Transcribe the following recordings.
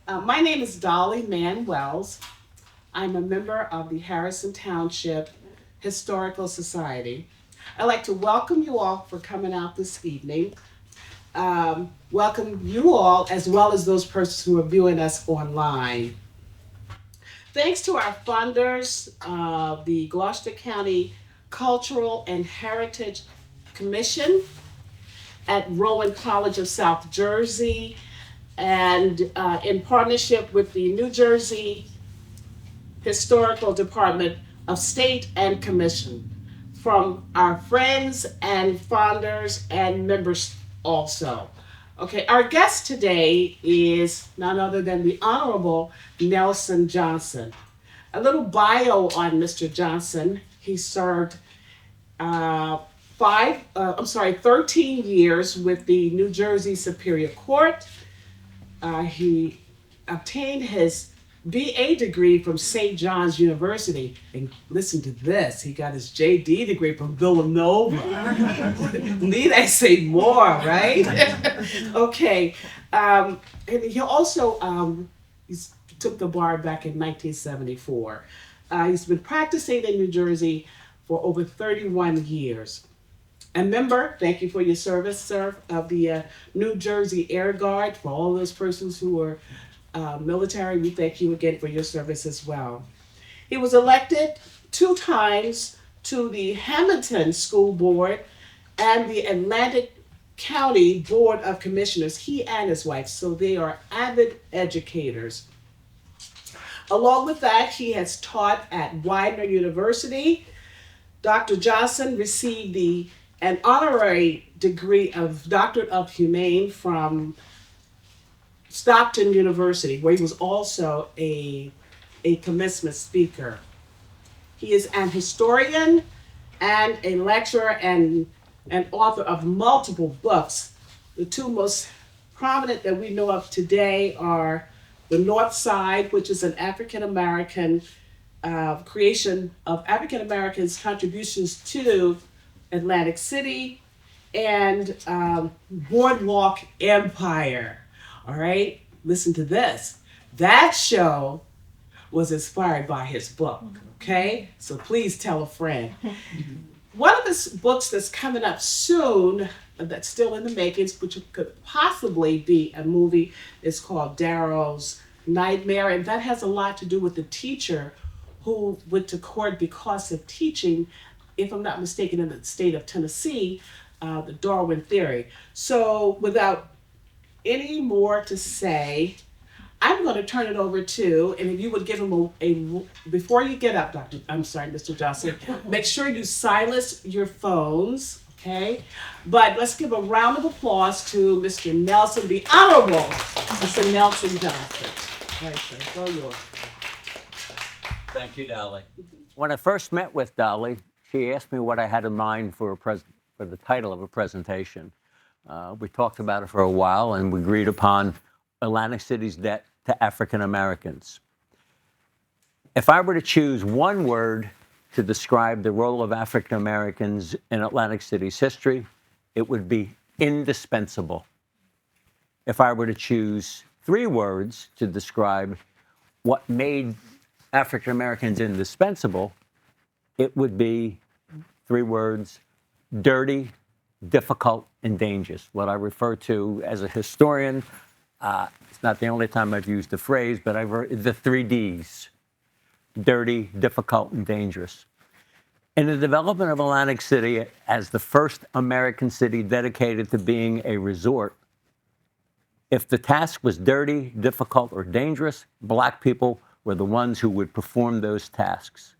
My name is Dolly Mann Wells. I'm a member of the Harrison Township Historical Society. I'd like to welcome you all for coming out this evening. Welcome you all as well as those persons who are viewing us online. Thanks to our funders, the Gloucester County Cultural and Heritage Commission at Rowan College of South Jersey, and in partnership with the New Jersey Historical Department of State and Commission, from our friends and founders and members also. Okay, our guest today is none other than the Honorable Nelson Johnson. A little bio on Mr. Johnson. He served 13 years with the New Jersey Superior Court. He obtained his BA degree from St. John's University. And listen to this, he got his JD degree from Villanova. Need I say more, right? Okay. And he also took the bar back in 1974. He's been practicing in New Jersey for over 31 years. A member, thank you for your service, sir, of the New Jersey Air Guard. For all those persons who are military, we thank you again for your service as well. He was elected 2 times to the Hamilton School Board and the Atlantic County Board of Commissioners, he and his wife, so they are avid educators. Along with that, he has taught at Widener University. Dr. Johnson received an honorary degree of Doctorate of Humane from Stockton University, where he was also a commencement speaker. He is an historian and a lecturer and an author of multiple books. The 2 most prominent that we know of today are The Northside, which is an African American creation of African Americans' contributions to Atlantic City, and Boardwalk Empire. All right, listen to this. That show was inspired by his book. Okay, so please tell a friend. One of his books that's coming up soon, that's still in the makings, which could possibly be a movie, is called Darrow's Nightmare, and that has a lot to do with the teacher who went to court because of teaching, if I'm not mistaken, in the state of Tennessee, the Darwin theory. So without any more to say, I'm going to turn it over to, and if you would give him before you get up, Mr. Johnson, make sure you silence your phones, okay? But let's give a round of applause to Mr. Nelson, the Honorable Mr. Nelson Johnson. All right, sir, go yours. Thank you, Dolly. When I first met with Dolly, she asked me what I had in mind for the title of a presentation. We talked about it for a while, and we agreed upon Atlantic City's debt to African Americans. If I were to choose one word to describe the role of African Americans in Atlantic City's history, it would be indispensable. If I were to choose 3 words to describe what made African Americans indispensable, it would be 3 words: dirty, difficult, and dangerous. What I refer to as a historian, it's not the only time I've used the phrase, but I've heard the 3 Ds: dirty, difficult, and dangerous. In the development of Atlantic City as the first American city dedicated to being a resort, if the task was dirty, difficult, or dangerous, Black people were the ones who would perform those tasks.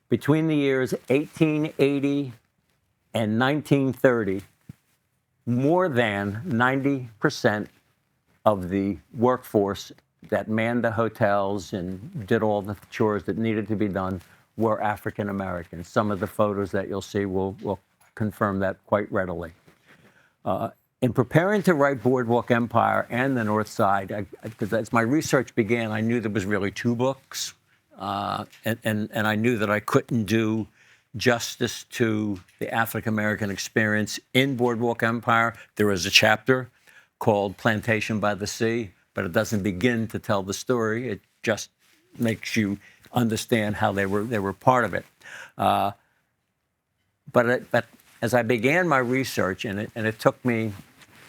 Between the years 1880 and 1930, more than 90% of the workforce that manned the hotels and did all the chores that needed to be done were African Americans. Some of the photos that you'll see will confirm that quite readily. In preparing to write Boardwalk Empire and the Northside, because as my research began, I knew there was really 2 books, and I knew that I couldn't do justice to the African American experience in Boardwalk Empire. There is a chapter called Plantation by the Sea, but it doesn't begin to tell the story. It just makes you understand how they were part of it. But as I began my research, and it took me,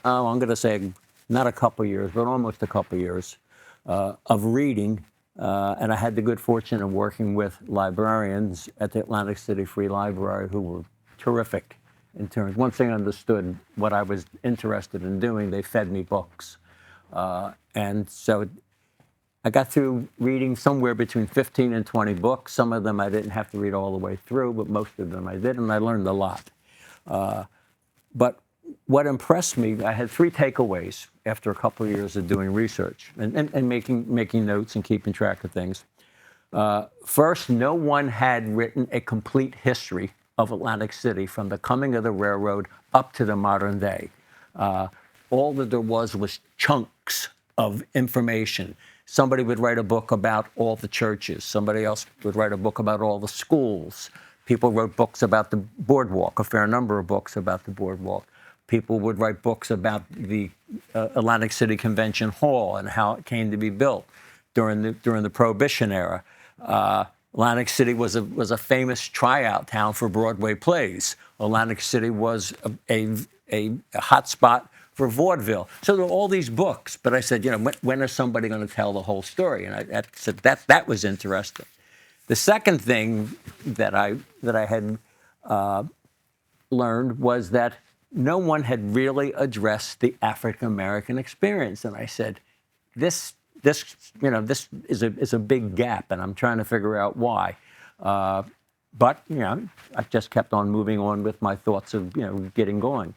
I'm going to say not a couple years, but almost a couple years of reading. And I had the good fortune of working with librarians at the Atlantic City Free Library who were terrific in terms. Once they understood what I was interested in doing, they fed me books. And so I got through reading somewhere between 15 and 20 books. Some of them I didn't have to read all the way through, but most of them I did, and I learned a lot. But what impressed me, I had three takeaways after a couple of years of doing research and making notes and keeping track of things. First, no one had written a complete history of Atlantic City from the coming of the railroad up to the modern day. All that there was chunks of information. Somebody would write a book about all the churches. Somebody else would write a book about all the schools. People wrote books about the boardwalk, a fair number of books about the boardwalk. People would write books about the Atlantic City Convention Hall and how it came to be built during the Prohibition era. Atlantic City was a famous tryout town for Broadway plays. Atlantic City was a hot spot for vaudeville. So there were all these books, but I said, when is somebody going to tell the whole story? And I said that was interesting. The second thing that I had learned was that no one had really addressed the African American experience, and I said, this is a big gap, and I'm trying to figure out why. But I just kept on moving on with my thoughts of getting going.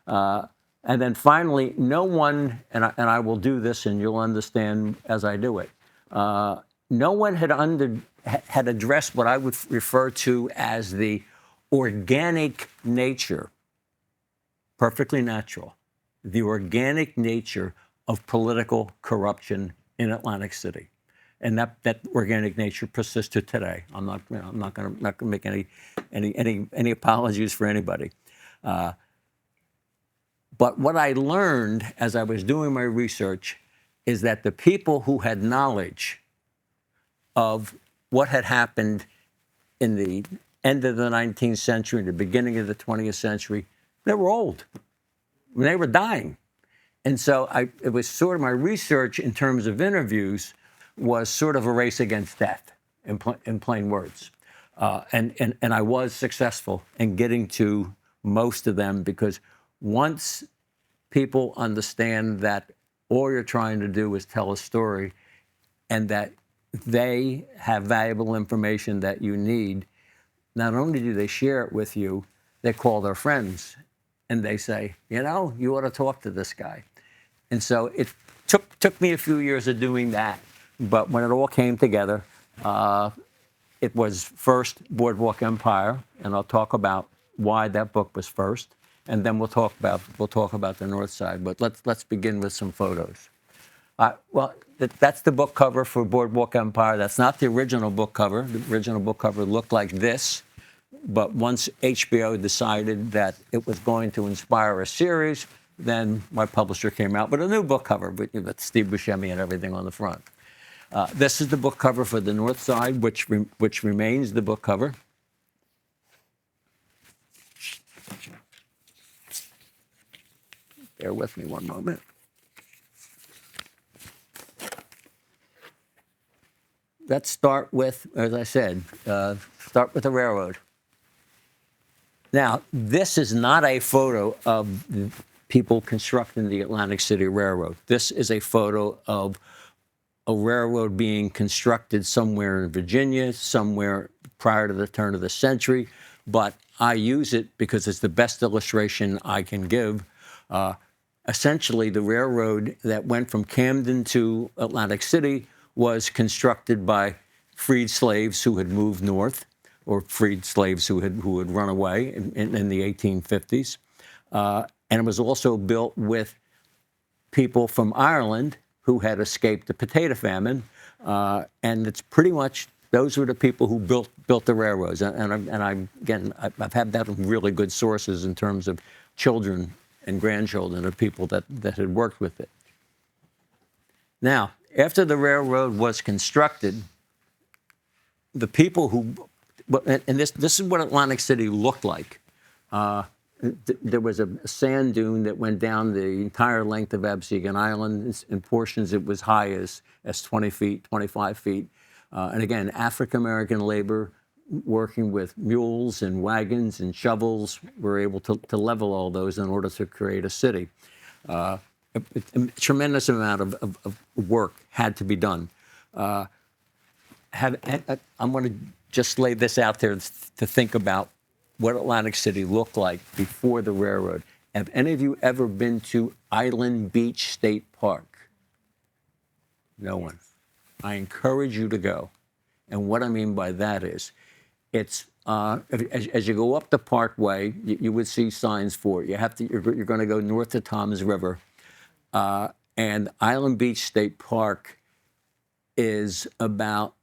And then finally, no one, and I will do this, and you'll understand as I do it. No one had addressed what I would refer to as the organic nature, perfectly natural, the organic nature of political corruption in Atlantic City, and that organic nature persists to today. I'm not going to make any apologies for anybody. But what I learned as I was doing my research is that the people who had knowledge of what had happened in the end of the 19th century and the beginning of the 20th century, they were old. They were dying. And so it was sort of my research in terms of interviews was sort of a race against death, in plain words. And I was successful in getting to most of them, because once people understand that all you're trying to do is tell a story and that they have valuable information that you need, not only do they share it with you, they call their friends and they say, you ought to talk to this guy. And so it took me a few years of doing that. But when it all came together, it was first Boardwalk Empire, and I'll talk about why that book was first, and then we'll talk about the Northside. But let's begin with some photos. That's the book cover for Boardwalk Empire. That's not the original book cover. The original book cover looked like this. But once HBO decided that it was going to inspire a series, then my publisher came out with a new book cover with Steve Buscemi and everything on the front. This is the book cover for the Northside, which remains the book cover. Bear with me one moment. Let's start with, as I said, start with the railroad. Now, this is not a photo of people constructing the Atlantic City Railroad. This is a photo of a railroad being constructed somewhere in Virginia, somewhere prior to the turn of the century. But I use it because it's the best illustration I can give. Essentially, the railroad that went from Camden to Atlantic City was constructed by freed slaves who had moved north, or freed slaves who had run away in the 1850s. And it was also built with people from Ireland who had escaped the potato famine. And it's pretty much, those were the people who built the railroads. I've had that from really good sources in terms of children and grandchildren of people that had worked with it. Now, after the railroad was constructed, the people who, and this is what Atlantic City looked like. There was a sand dune that went down the entire length of Absecon Island. In portions, it was high as 20 feet, 25 feet. And again, African American labor working with mules and wagons and shovels were able to level all those in order to create a city. A tremendous amount of work had to be done. I'm going to just lay this out there to think about what Atlantic City looked like before the railroad. Have any of you ever been to Island Beach State Park? No one. I encourage you to go. And what I mean by that is, it's as you go up the Parkway, you would see signs for it. You're going to go north to Toms River, and Island Beach State Park is about,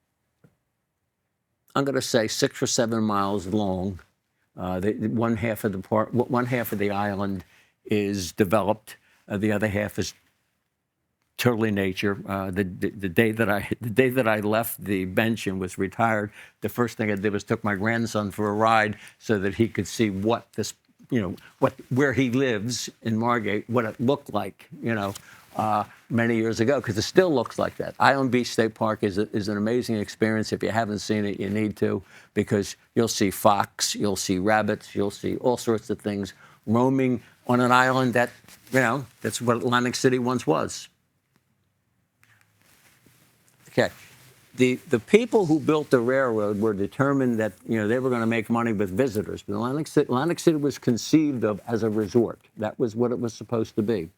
I'm going to say, 6 or 7 miles long. One half of the park, one half of the island is developed. The other half is totally nature. The day that I left the bench and was retired, the first thing I did was took my grandson for a ride so that he could see what this, where he lives in Margate, what it looked like, many years ago, because it still looks like that. Island Beach State Park is an amazing experience. If you haven't seen it, you need to, because you'll see fox, you'll see rabbits, you'll see all sorts of things roaming on an island that, that's what Atlantic City once was. Okay. The people who built the railroad were determined that they were going to make money with visitors. But Atlantic City was conceived of as a resort. That was what it was supposed to be.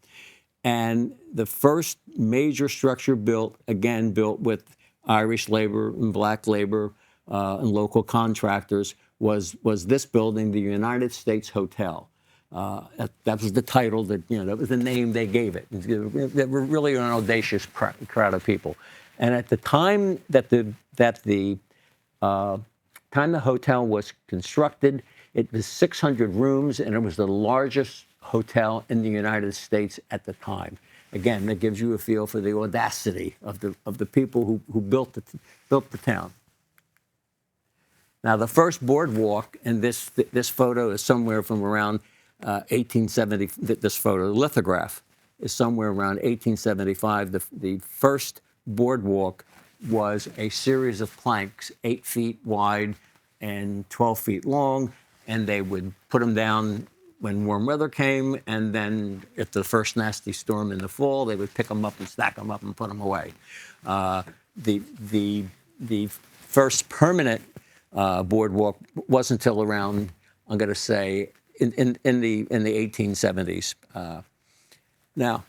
And the first major structure built with Irish labor and black labor and local contractors, was this building, the United States Hotel. That was the title that was the name they gave it. They were really an audacious crowd of people. And at the time that the hotel was constructed, it was 600 rooms, and it was the largest hotel in the United States at the time. Again, that gives you a feel for the audacity of the people who built the town. Now, the first boardwalk, and this photo is somewhere from around 1870. This photo, the lithograph, is somewhere around 1875. The first boardwalk was a series of planks, 8 feet wide and 12 feet long, and they would put them down when warm weather came, and then if the first nasty storm in the fall, they would pick them up and stack them up and put them away. The first permanent boardwalk wasn't until around, I'm going to say, in the 1870s. Now,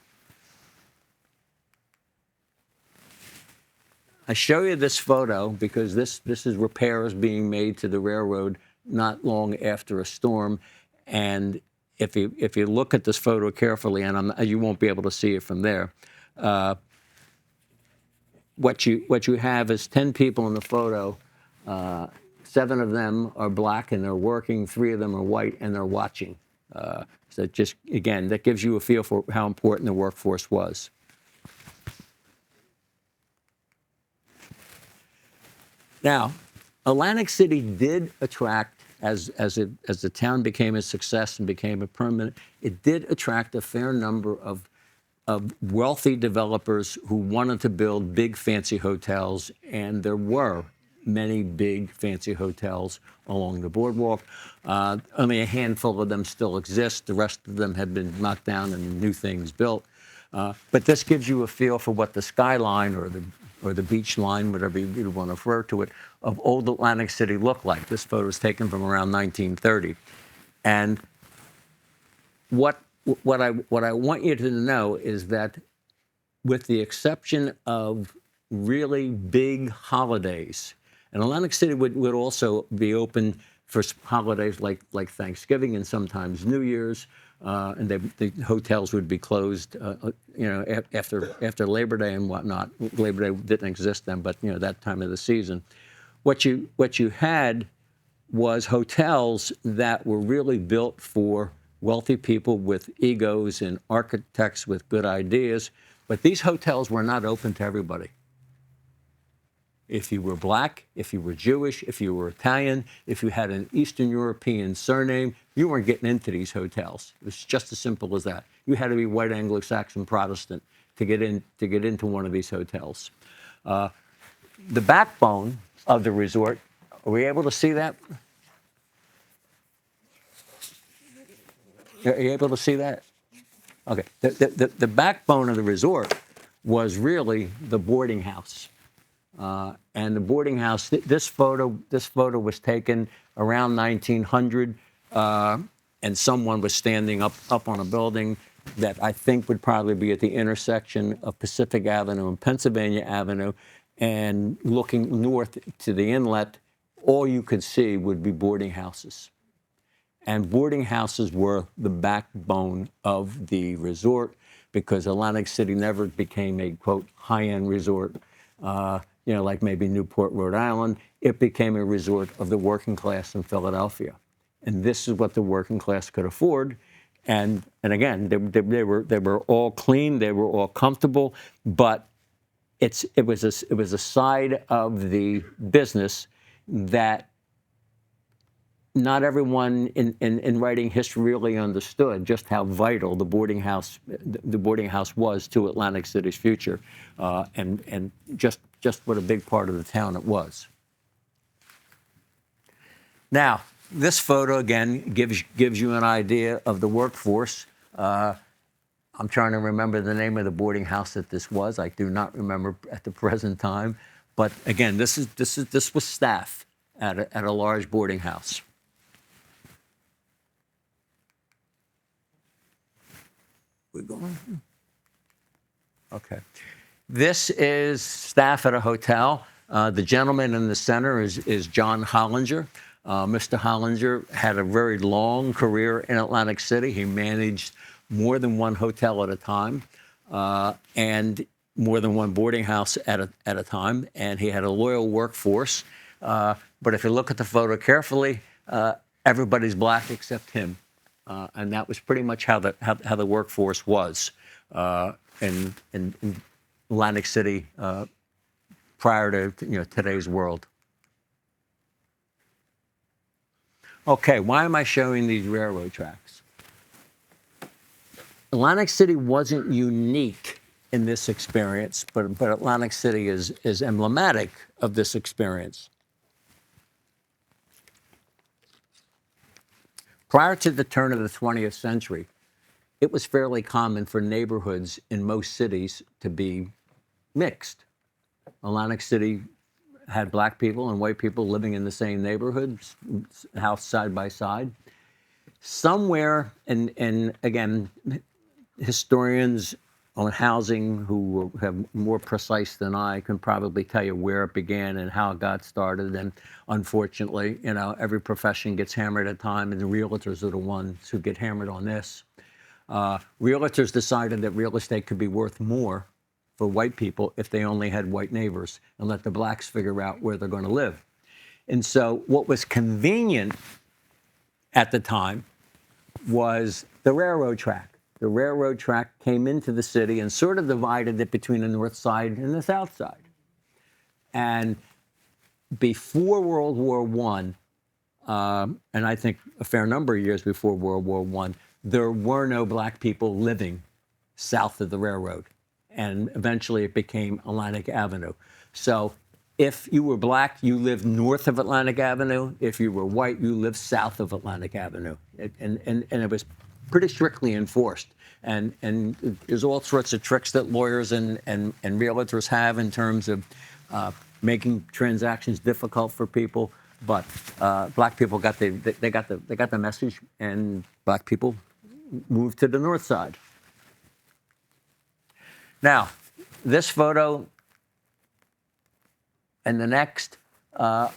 I show you this photo because this is repairs being made to the railroad not long after a storm. And if you look at this photo carefully, and you won't be able to see it from there, what you have is 10 people in the photo. 7 of them are black and they're working. 3 of them are white and they're watching. So just, again, that gives you a feel for how important the workforce was. Now, Atlantic City did attract, as the town became a success and became a permanent, it did attract a fair number of wealthy developers who wanted to build big, fancy hotels, and there were many big, fancy hotels along the boardwalk. Only a handful of them still exist. The rest of them have been knocked down and new things built. But this gives you a feel for what the skyline or the beach line, whatever you want to refer to it, of old Atlantic City looked like. This photo is taken from around 1930. And what I want you to know is that, with the exception of really big holidays, and Atlantic City would also be open for holidays like Thanksgiving and sometimes New Year's, and the hotels would be closed, after Labor Day and whatnot. Labor Day didn't exist then, but that time of the season. What you had was hotels that were really built for wealthy people with egos and architects with good ideas But these hotels were not open to everybody. If you were black, if you were Jewish, if you were Italian, if you had an Eastern European surname, you weren't getting into these hotels. It was just as simple as that. You had to be white Anglo-Saxon Protestant to get into one of these hotels. The backbone of the resort, are we able to see that? Are you able to see that? Okay. The backbone of the resort was really the boarding house. And the boarding house, this photo was taken around 1900, and someone was standing up on a building that I think would probably be at the intersection of Pacific Avenue and Pennsylvania Avenue, and looking north to the inlet, all you could see would be boarding houses. And boarding houses were the backbone of the resort, because Atlantic City never became a, quote, high-end resort, like maybe Newport, Rhode Island. It became a resort of the working class in Philadelphia. And this is what the working class could afford. And again, they were all clean, they were all comfortable, but it was a side of the business that not everyone in writing history really understood just how vital the boarding house was to Atlantic City's future, and just what a big part of the town it was. Now, this photo again gives you an idea of the workforce. I'm trying to remember the name of the boarding house that this was. I do not remember at the present time, but again, this was staff at a large boarding house. We're going. Okay. This is staff at a hotel. The gentleman in the center is John Hollinger. Mr. Hollinger had a very long career in Atlantic City. He managed more than one hotel at a time, and more than one boarding house at a time. And he had a loyal workforce. But if you look at the photo carefully, everybody's black except him. And that was pretty much how the workforce was in Atlantic City prior to today's world. Okay, why am I showing these railroad tracks? Atlantic City wasn't unique in this experience, but Atlantic City is emblematic of this experience. Prior to the turn of the 20th century, it was fairly common for neighborhoods in most cities to be mixed. Atlantic City had black people and white people living in the same neighborhood, house side by side. Somewhere, and again, historians on housing who have more precise than I can probably tell you where it began and how it got started. And unfortunately, every profession gets hammered at time, and the realtors are the ones who get hammered on this. Realtors decided that real estate could be worth more for white people if they only had white neighbors, and let the blacks figure out where they're going to live. And so what was convenient at the time was the railroad track. The railroad track came into the city and sort of divided it between the north side and the south side. And before World War I, and I think a fair number of years before World War I, there were no black people living south of the railroad. And eventually it became Atlantic Avenue. So if you were black, you lived north of Atlantic Avenue. If you were white, you lived south of Atlantic Avenue. And it was pretty strictly enforced. And there's all sorts of tricks that lawyers and realtors have in terms of making transactions difficult for people. But black people got the message, and black people moved to the north side. Now, this photo and the next I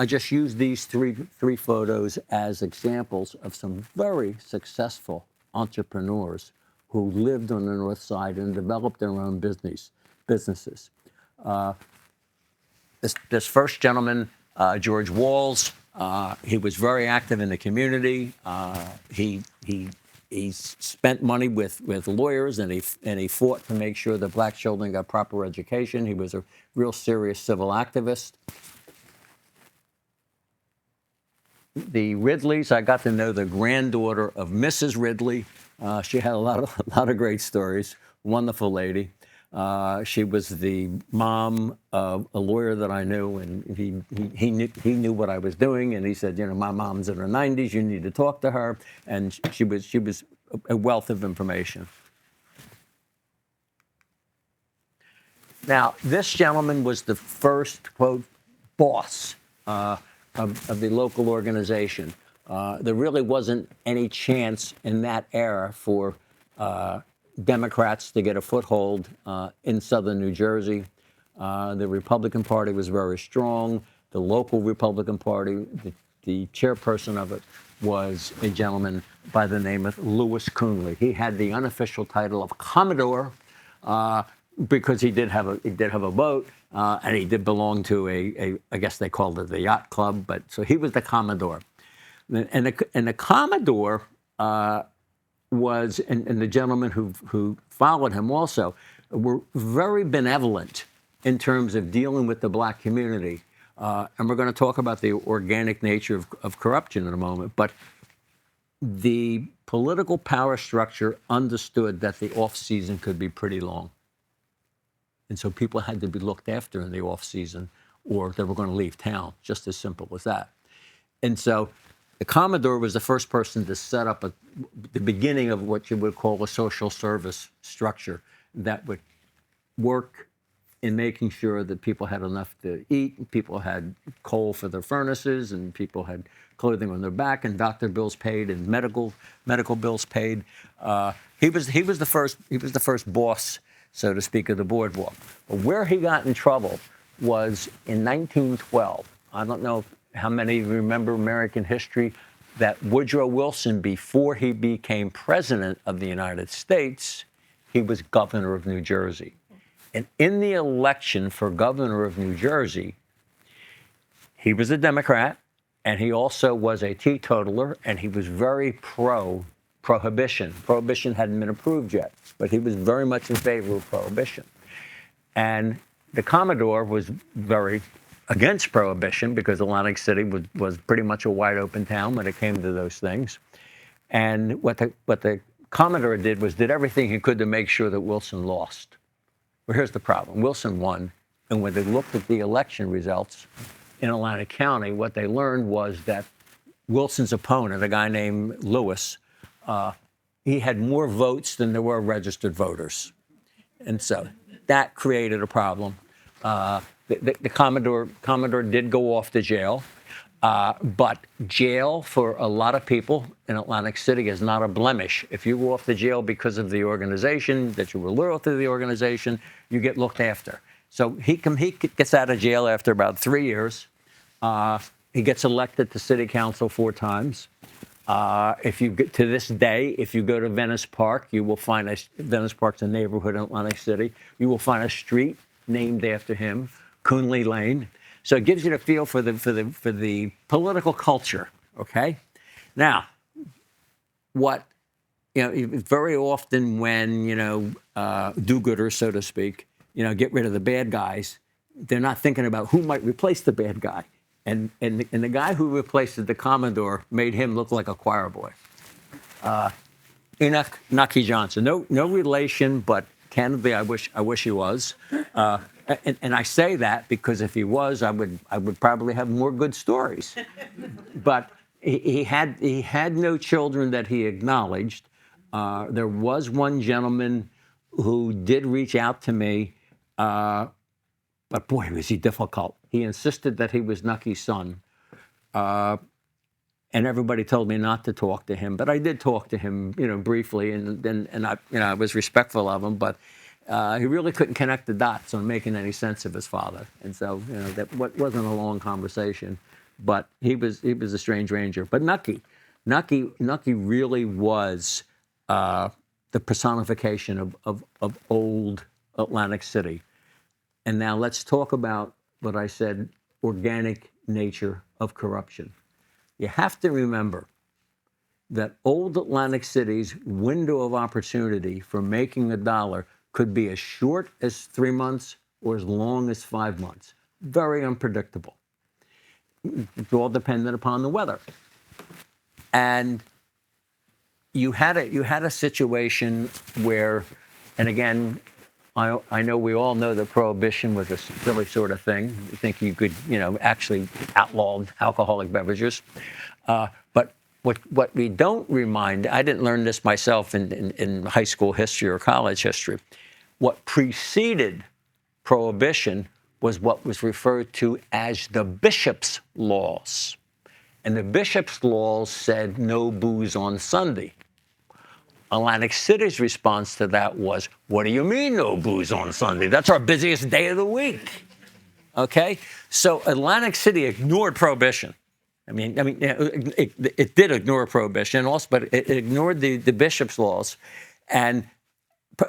just used these three photos as examples of some very successful entrepreneurs who lived on the north side and developed their own businesses. This first gentleman, George Walls, he was very active in the community. He he spent money with lawyers, and he fought to make sure that black children got proper education. He was a real serious civil activist. The Ridleys, I got to know the granddaughter of Mrs. Ridley. She had a lot of great stories. Wonderful lady. She was the mom of a lawyer that I knew, and he knew what I was doing, and he said, you know, my mom's in her 90s. You need to talk to her, and she was a wealth of information. Now, this gentleman was the first, quote, boss of the local organization. There really wasn't any chance in that era for Democrats to get a foothold in southern New Jersey. The Republican Party was very strong. The local Republican Party, the chairperson of it, was a gentleman by the name of Lewis Coonley. He had the unofficial title of Commodore, because he did have a boat, and he did belong to I guess they called it the yacht club, but so he was the Commodore, and the Commodore was, and the gentleman who followed him also, were very benevolent in terms of dealing with the black community, and we're going to talk about the organic nature of corruption in a moment, but the political power structure understood that the off season could be pretty long. And so people had to be looked after in the off season, or they were going to leave town, just as simple as that. And so the Commodore was the first person to set up the beginning of what you would call a social service structure that would work in making sure that people had enough to eat, people had coal for their furnaces, and people had clothing on their back, and doctor bills paid, and medical bills paid. He was the first boss, so to speak, of the boardwalk. But where he got in trouble was in 1912. I don't know how many of you remember American history, that Woodrow Wilson, before he became president of the United States, he was governor of New Jersey. And in the election for governor of New Jersey, he was a Democrat, and he also was a teetotaler, and he was very pro-prohibition. Prohibition hadn't been approved yet, but he was very much in favor of prohibition. And the Commodore was very against prohibition because Atlantic City was pretty much a wide open town when it came to those things. And what the Commodore did everything he could to make sure that Wilson lost. Well, here's the problem. Wilson won, and when they looked at the election results in Atlantic County, what they learned was that Wilson's opponent, a guy named Lewis, he had more votes than there were registered voters. And so that created a problem. The Commodore did go off to jail, but jail for a lot of people in Atlantic City is not a blemish. If you go off to jail because of the organization, that you were loyal to the organization, you get looked after. So he gets out of jail after about 3 years. He gets elected to city council 4 times. If you get to this day, if you go to Venice Park, you will find Venice Park's a neighborhood in Atlantic City. You will find a street named after him, Coonley Lane. So it gives you the feel for the political culture. Okay, now very often when do-gooders, so to speak, get rid of the bad guys, they're not thinking about who might replace the bad guy. And the guy who replaced the Commodore made him look like a choir boy. Enoch Nucky Johnson, no relation, but candidly, I wish he was. And I say that because if he was, I would probably have more good stories. But he had no children that he acknowledged. There was one gentleman who did reach out to me, but boy, was he difficult. He insisted that he was Nucky's son, and everybody told me not to talk to him. But I did talk to him, briefly, and I was respectful of him, but. He really couldn't connect the dots on making any sense of his father, and so that wasn't a long conversation. But he was a strange ranger. But Nucky really was the personification of old Atlantic City. And now let's talk about what I said: organic nature of corruption. You have to remember that old Atlantic City's window of opportunity for making a dollar could be as short as 3 months or as long as 5 months. Very unpredictable. It's all dependent upon the weather. And you had a situation where, and again, I know we all know that prohibition was a silly sort of thing. You think you could, actually outlaw alcoholic beverages. But what we don't remind, I didn't learn this myself in high school history or college history. What preceded prohibition was what was referred to as the bishop's laws. And the bishop's laws said no booze on Sunday. Atlantic City's response to that was, what do you mean no booze on Sunday? That's our busiest day of the week. Okay? So Atlantic City ignored prohibition. It did ignore prohibition also, but it ignored the bishop's laws. And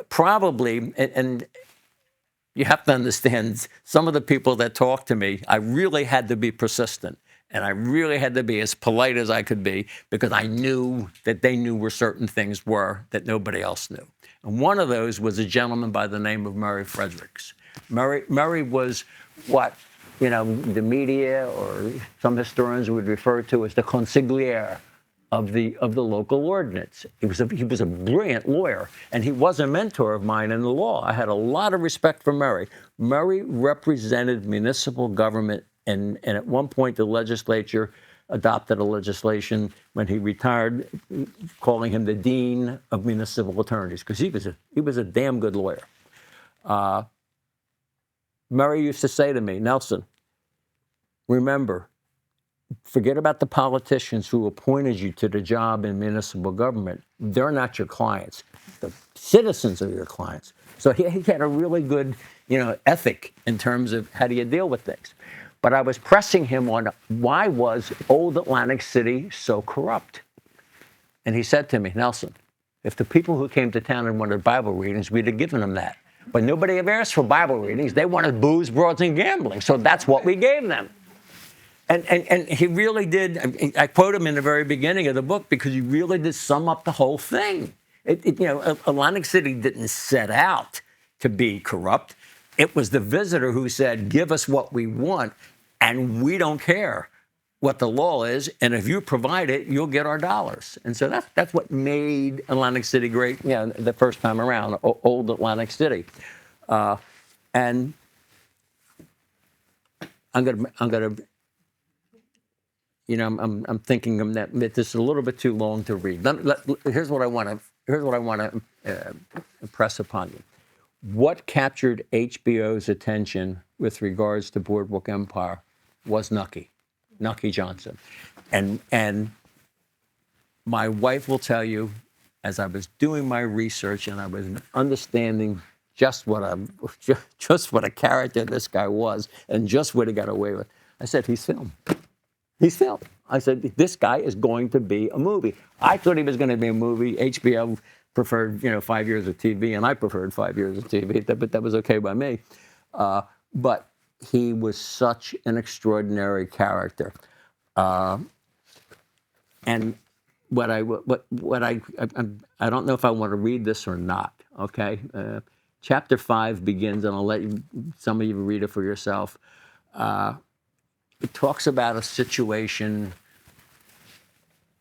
probably, and you have to understand, some of the people that talked to me, I really had to be persistent. And I really had to be as polite as I could be because I knew that they knew where certain things were that nobody else knew. And one of those was a gentleman by the name of Murray Fredericks. Murray was what, the media or some historians would refer to as the consigliere of the local ordinance. He was a brilliant lawyer, and he was a mentor of mine in the law. I had a lot of respect for Murray. Murray represented municipal government. And at one point, the legislature adopted a legislation when he retired, calling him the dean of municipal attorneys, because he was a damn good lawyer. Murray used to say to me, Nelson, remember, forget about the politicians who appointed you to the job in municipal government. They're not your clients. The citizens are your clients. So he had a really good, ethic in terms of how do you deal with things. But I was pressing him on why was old Atlantic City so corrupt? And he said to me, Nelson, if the people who came to town and wanted Bible readings, we'd have given them that. But nobody ever asked for Bible readings. They wanted booze, broads, and gambling. So that's what we gave them. And he really did. I quote him in the very beginning of the book because he really did sum up the whole thing. Atlantic City didn't set out to be corrupt. It was the visitor who said, give us what we want, and we don't care what the law is, and if you provide it, you'll get our dollars. And so that's what made Atlantic City great, the first time around, old Atlantic City. And I'm thinking that this is a little bit too long to read. Here's what I want to impress upon you. What captured HBO's attention with regards to Boardwalk Empire was Nucky Johnson. And my wife will tell you, as I was doing my research and I was understanding just what a character this guy was and just what he got away with, I said, he's film. He's film. I said, this guy is going to be a movie. I thought he was going to be a movie. HBO preferred, 5 years of TV, and I preferred 5 years of TV, but that was okay by me. But he was such an extraordinary character. And what I don't know if I want to read this or not, okay? Chapter 5 begins, and I'll let some of you read it for yourself. It talks about a situation,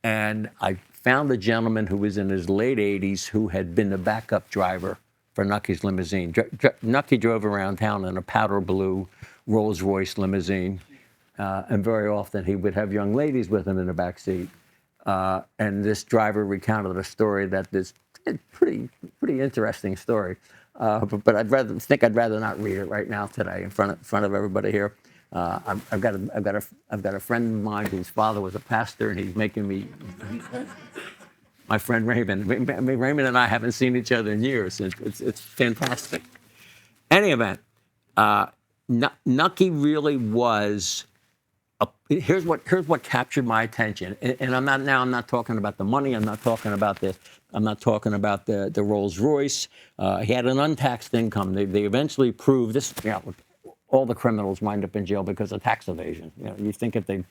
and I found a gentleman who was in his late 80s who had been the backup driver for Nucky's limousine. Nucky drove around town in a powder blue Rolls-Royce limousine, and very often he would have young ladies with him in the back seat. And this driver recounted a story that is a pretty interesting story. But I'd rather not read it right now today in front of everybody here. I've got a friend of mine whose father was a pastor, and he's making me. My friend Raymond. Raymond and I haven't seen each other in years. It's fantastic. Any event, Nucky really was. Here's what captured my attention, and I'm not talking about the money. I'm not talking about this. I'm not talking about the Rolls Royce. He had an untaxed income. They eventually proved this. all the criminals wind up in jail because of tax evasion. You think if they'd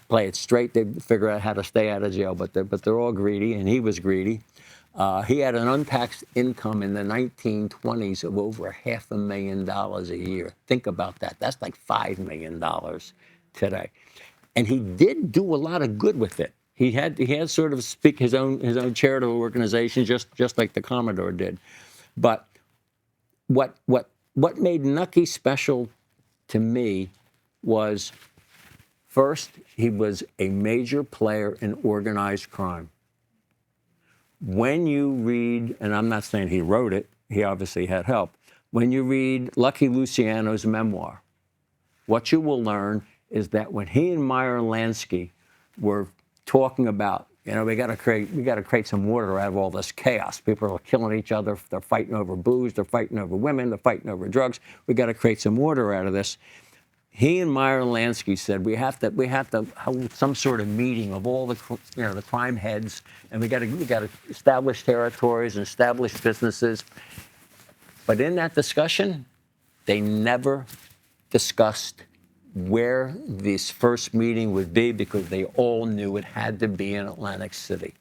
play it straight, they'd figure out how to stay out of jail, but they're all greedy, and he was greedy. He had an untaxed income in the 1920s of over $500,000 a year. Think about that. That's like $5 million today. And he did do a lot of good with it. He had sort of speak his own charitable organization, just like the Commodore did. But what made Nucky special to me was, first, he was a major player in organized crime. When you read, and I'm not saying he wrote it, he obviously had help. When you read Lucky Luciano's memoir, what you will learn is that when he and Meyer Lansky were talking about, we got to create some order out of all this chaos. People are killing each other. They're fighting over booze. They're fighting over women. They're fighting over drugs. We got to create some order out of this. He and Meyer Lansky said we have to hold some sort of meeting of all the the crime heads, and we got to establish territories and establish businesses. But in that discussion, they never discussed where this first meeting would be, because they all knew it had to be in Atlantic City.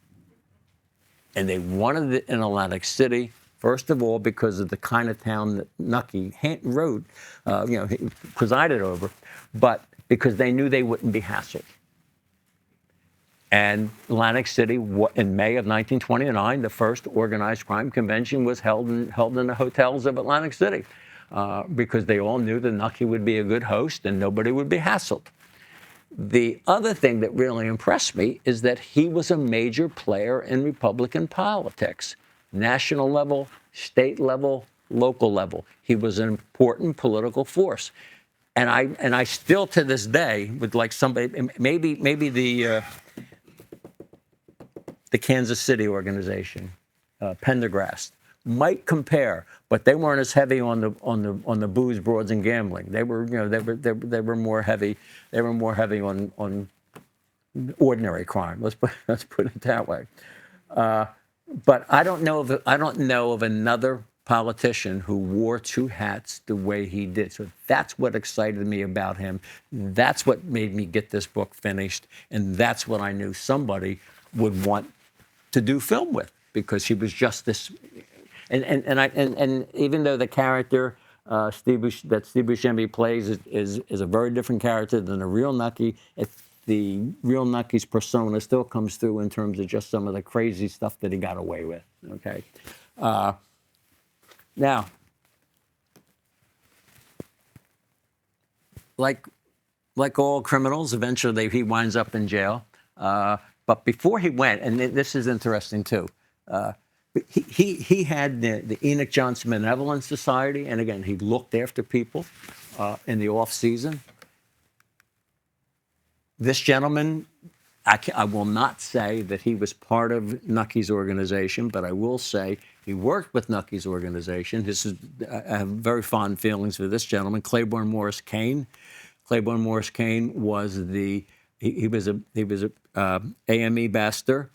And they wanted it in Atlantic City, first of all, because of the kind of town that Nucky wrote, he presided over, but because they knew they wouldn't be hassled. And Atlantic City, in May of 1929, the first organized crime convention was held in the hotels of Atlantic City, because they all knew that Nucky would be a good host and nobody would be hassled. The other thing that really impressed me is that he was a major player in Republican politics, national level, state level, local level. He was an important political force. And I still, to this day, would like somebody, maybe the Kansas City organization, Pendergrast, might compare, but they weren't as heavy on the booze, broads, and gambling. They were more heavy. They were more heavy on ordinary crime. Let's put it that way. But I don't know of another politician who wore two hats the way he did. So that's what excited me about him. That's what made me get this book finished, and that's what I knew somebody would want to do film with, because he was just this. And even though the character Steve Buscemi plays is a very different character than the real Nucky, the real Nucky's persona still comes through in terms of just some of the crazy stuff that he got away with. Okay, now, like all criminals, eventually he winds up in jail. But before he went, and this is interesting too. He had the Enoch Johnson Benevolent Society, and again, he looked after people in the off season. This gentleman, I will not say that he was part of Nucky's organization, but I will say he worked with Nucky's organization. I have very fond feelings for this gentleman, Claiborne Morris Kane. Claiborne Morris Kane was he was a AME pastor.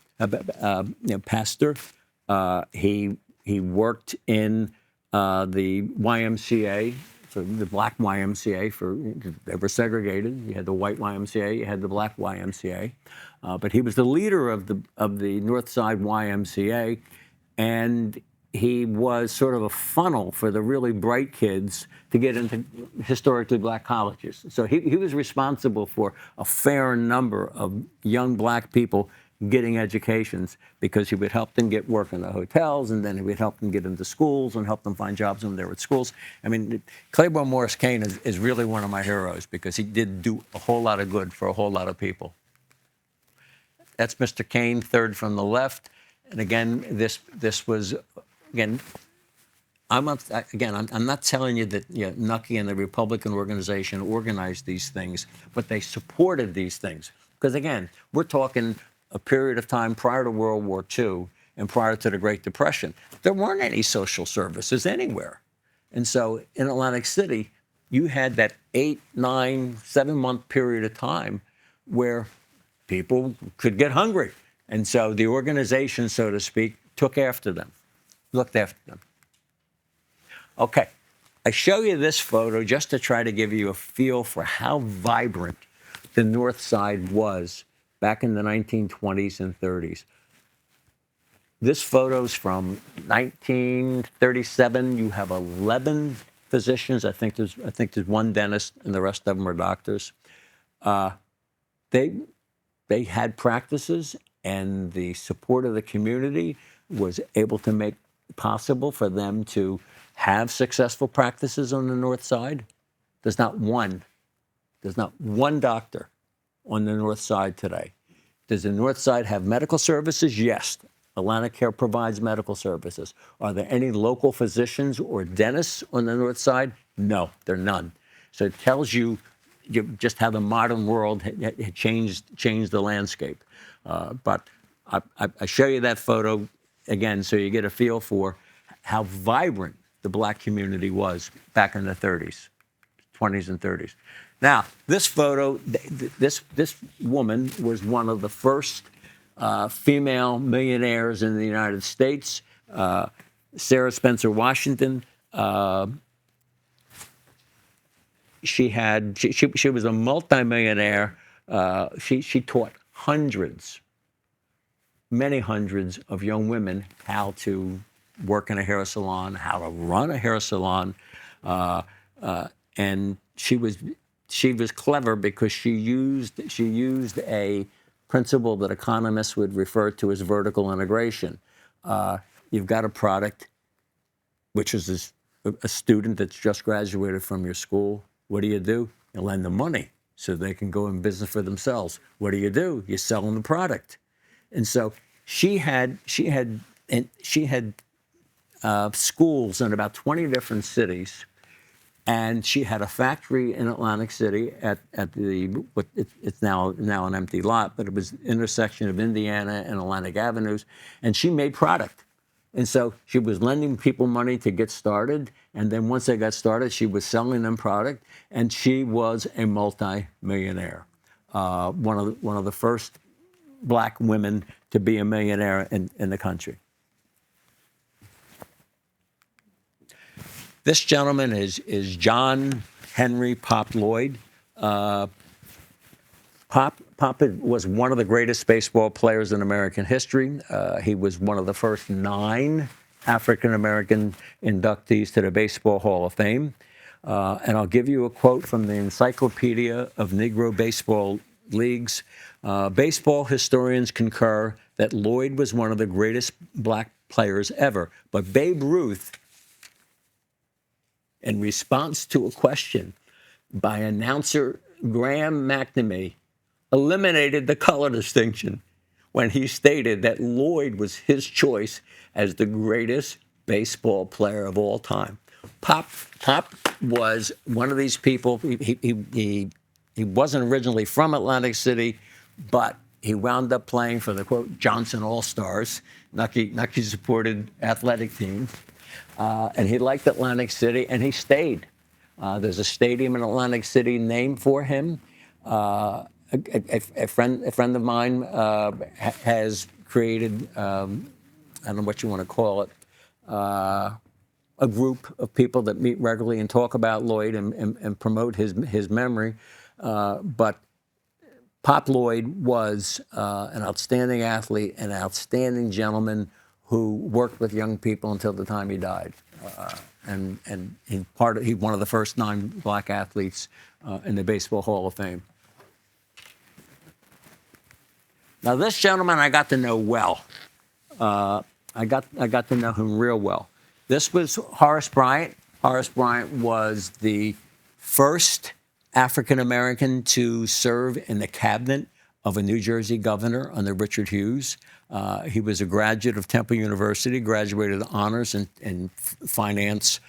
He worked in the YMCA, so the black YMCA. They were segregated. You had the white YMCA, you had the black YMCA, but he was the leader of the Northside YMCA, and he was sort of a funnel for the really bright kids to get into historically black colleges. So he was responsible for a fair number of young black people getting educations, because he would help them get work in the hotels, and then he would help them get into schools and help them find jobs when they were at schools. I mean, Claiborne Morris Kane is really one of my heroes, because he did do a whole lot of good for a whole lot of people. That's Mr. Kane, third from the left. And again, this was, again, I'm not telling you that Nucky and the Republican organization organized these things, but they supported these things. Because again, we're talking a period of time prior to World War II and prior to the Great Depression. There weren't any social services anywhere. And so in Atlantic City, you had that 8, 9, 7-month period of time where people could get hungry. And so the organization, so to speak, took after them, looked after them. Okay. I show you this photo just to try to give you a feel for how vibrant the North Side was back in the 1920s and 30s. This photo's from 1937. You have 11 physicians. I think there's one dentist, and the rest of them are doctors. They they had practices, and the support of the community was able to make possible for them to have successful practices on the North Side. There's not one. There's not one doctor on the North Side today. Does the North Side have medical services? Yes. Atlantic Care provides medical services. Are there any local physicians or dentists on the North Side? No, there are none. So it tells you just how the modern world had changed the landscape. But I show you that photo again so you get a feel for how vibrant the black community was back in the 30s. 20s and 30s. Now, this photo, this woman was one of the first female millionaires in the United States. Sarah Spencer Washington. She was a multimillionaire. She taught many hundreds of young women how to work in a hair salon, how to run a hair salon. And she was clever because she used a principle that economists would refer to as vertical integration. You've got a product, which is a student that's just graduated from your school. What do? You lend them money so they can go in business for themselves. What do? You sell them the product. And so she had schools in about 20 different cities. And she had a factory in Atlantic City at it's now an empty lot, but it was the intersection of Indiana and Atlantic Avenues, and she made product. And so she was lending people money to get started, and then once they got started, she was selling them product, and she was a multi-millionaire, one of the first black women to be a millionaire in the country. This gentleman is John Henry Pop Lloyd. Pop was one of the greatest baseball players in American history. He was one of the first 9 African-American inductees to the Baseball Hall of Fame. And I'll give you a quote from the Encyclopedia of Negro Baseball Leagues. Baseball historians concur that Lloyd was one of the greatest black players ever, but Babe Ruth, in response to a question by announcer Graham McNamee, eliminated the color distinction when he stated that Lloyd was his choice as the greatest baseball player of all time. Pop was one of these people. He wasn't originally from Atlantic City, but he wound up playing for the, quote, Johnson All-Stars, Nucky supported athletic team. And he liked Atlantic City, and he stayed. There's a stadium in Atlantic City named for him. A friend of mine has created, I don't know what you want to call it, a group of people that meet regularly and talk about Lloyd and promote his memory. But Pop Lloyd was an outstanding athlete, an outstanding gentleman who worked with young people until the time he died. And he's one of the first 9 black athletes in the Baseball Hall of Fame. Now, this gentleman I got to know well. I got to know him real well. This was Horace Bryant. Horace Bryant was the first African American to serve in the cabinet of a New Jersey governor under Richard Hughes. He was a graduate of Temple University, graduated with honors in finance,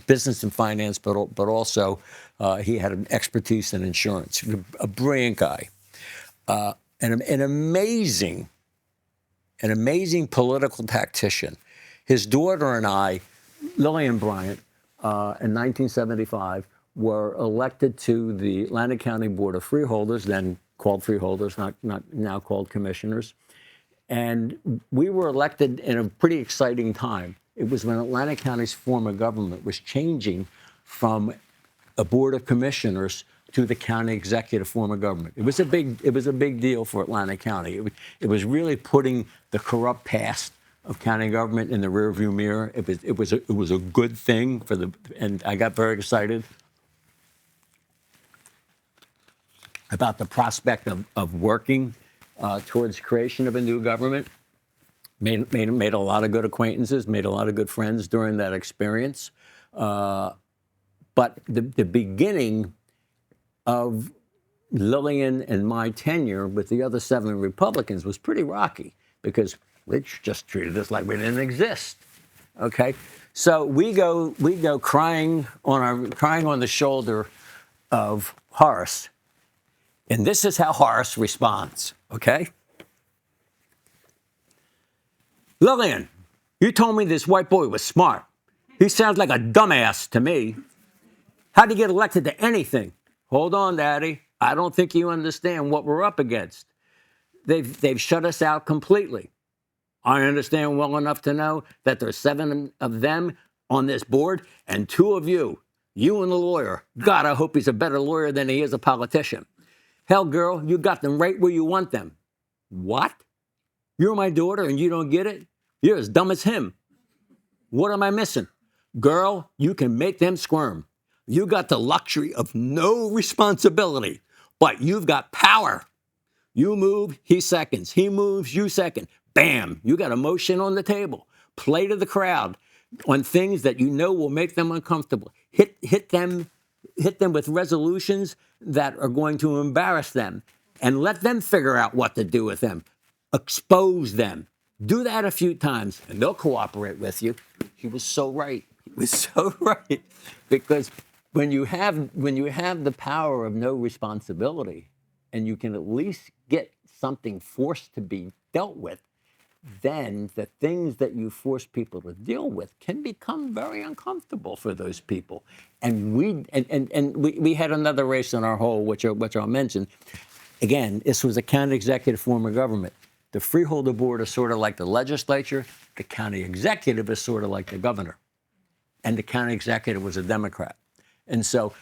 business and finance, but also he had an expertise in insurance. A brilliant guy, an amazing political tactician. His daughter and I, Lillian Bryant, in 1975, were elected to the Atlantic County Board of Freeholders, then called Freeholders, not now called Commissioners. And we were elected in a pretty exciting time. It was when Atlantic County's form of government was changing from a board of commissioners to the county executive form of government. It was a big deal for Atlantic County. It was really putting the corrupt past of county government in the rearview mirror. It was a good thing for and I got very excited about the prospect of working towards creation of a new government. Made a lot of good acquaintances, made a lot of good friends during that experience. But the beginning of Lillian and my tenure with the other 7 Republicans was pretty rocky because they just treated us like we didn't exist. Okay, so we go crying on the shoulder of Horace, and this is how Horace responds. Okay, Lillian, you told me this white boy was smart. He sounds like a dumbass to me. How'd he get elected to anything? Hold on, Daddy. I don't think you understand what we're up against. They've shut us out completely. I understand well enough to know that there's 7 of them on this board and 2 of you. You and the lawyer. God, I hope he's a better lawyer than he is a politician. Hell, girl, you got them right where you want them. What? You're my daughter and you don't get it? You're as dumb as him. What am I missing? Girl, you can make them squirm. You got the luxury of no responsibility, but you've got power. You move, he seconds. He moves, you second. Bam, you got a motion on the table. Play to the crowd on things that you know will make them uncomfortable. Hit them with resolutions that are going to embarrass them and let them figure out what to do with them. Expose them. Do that a few times and they'll cooperate with you. He was so right. He was so right. Because when you have the power of no responsibility and you can at least get something forced to be dealt with, then the things that you force people to deal with can become very uncomfortable for those people. And we had another race in our hole, which I'll mention. Again, this was a county executive form of government. The freeholder board is sort of like the legislature. The county executive is sort of like the governor. And the county executive was a Democrat. And so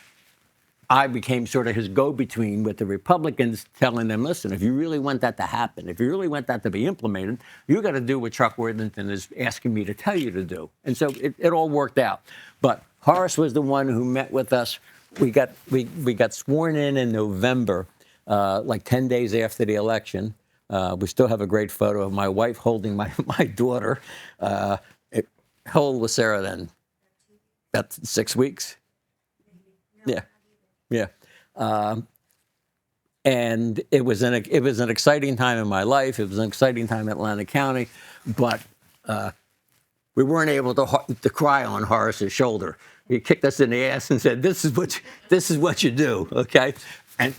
I became sort of his go-between with the Republicans, telling them, listen, if you really want that to happen, if you really want that to be implemented, you got to do what Chuck Worthington is asking me to tell you to do. And so it all worked out. But Horace was the one who met with us. We got sworn in November, like 10 days after the election. We still have a great photo of my wife holding my daughter. How old was Sarah then? About 6 weeks? Yeah. Yeah. And it was an exciting time in my life. It was an exciting time in Atlantic County, but we weren't able to cry on Horace's shoulder. He kicked us in the ass and said, "This is what you do." Okay.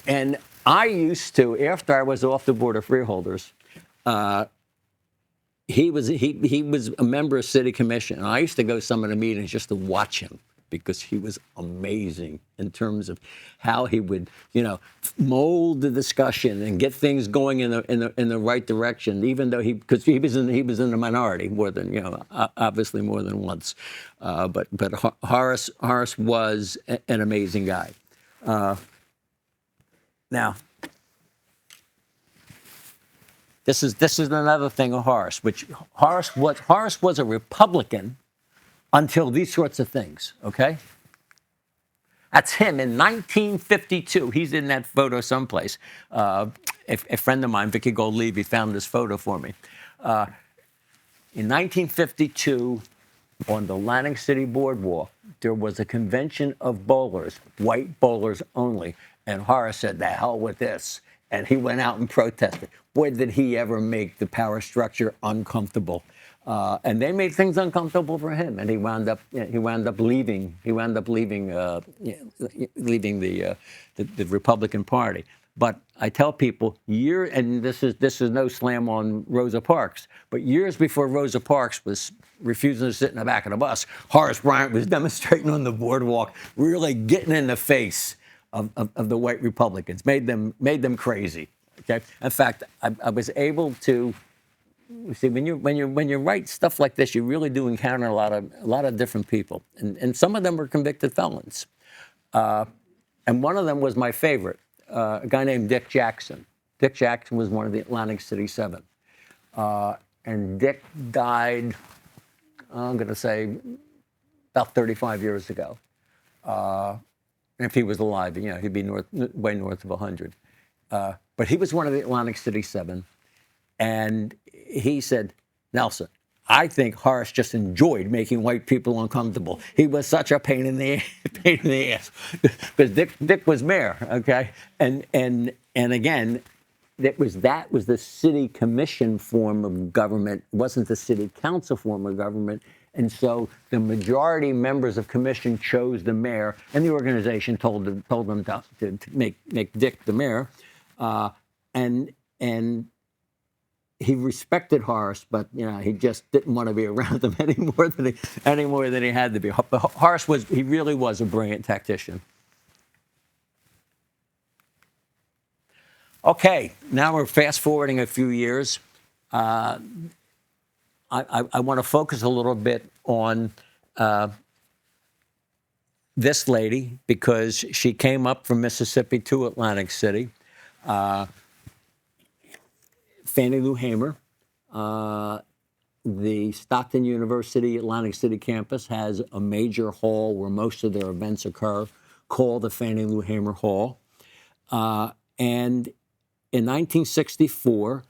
And I used to, after I was off the board of freeholders, he was a member of city commission. And I used to go to some of the meetings just to watch him, because he was amazing in terms of how he would, mold the discussion and get things going in the right direction. Even though because he was in the minority more than obviously more than once, but Horace was an amazing guy. Now, this is another thing of Horace, which Horace was a Republican until these sorts of things, okay? That's him in 1952. He's in that photo someplace. A friend of mine, Vicky Gold-Levy, found this photo for me. In 1952, on the Atlantic City Boardwalk, there was a convention of bowlers, white bowlers only, and Horace said, "The hell with this." And he went out and protested. Boy, did he ever make the power structure uncomfortable. And they made things uncomfortable for him, and he wound up leaving. He wound up leaving the Republican Party. But I tell people, and this is no slam on Rosa Parks, but years before Rosa Parks was refusing to sit in the back of the bus, Horace Bryant was demonstrating on the boardwalk, really getting in the face of the white Republicans, made them crazy. Okay. In fact, I was able to see, when you write stuff like this, you really do encounter a lot of different people, and some of them were convicted felons. And one of them was my favorite, a guy named Dick Jackson. Dick Jackson was one of the Atlantic City Seven. And Dick died, I'm going to say, about 35 years ago. And if he was alive, he'd be way north of 100. But he was one of the Atlantic City Seven. And he said, Nelson, I think Horace just enjoyed making white people uncomfortable. He was such a pain in the ass, because Dick was mayor, okay, and again, that was the city commission form of government. It wasn't the city council form of government, and so the majority members of commission chose the mayor, and the organization told them to make Dick the mayor, and he respected Horace, but he just didn't want to be around him any more than he had to be. But Horace really was a brilliant tactician. Okay, now we're fast forwarding a few years. I want to focus a little bit on this lady, because she came up from Mississippi to Atlantic City. Fannie Lou Hamer. The Stockton University Atlantic City campus has a major hall where most of their events occur, called the Fannie Lou Hamer Hall. And in 1964,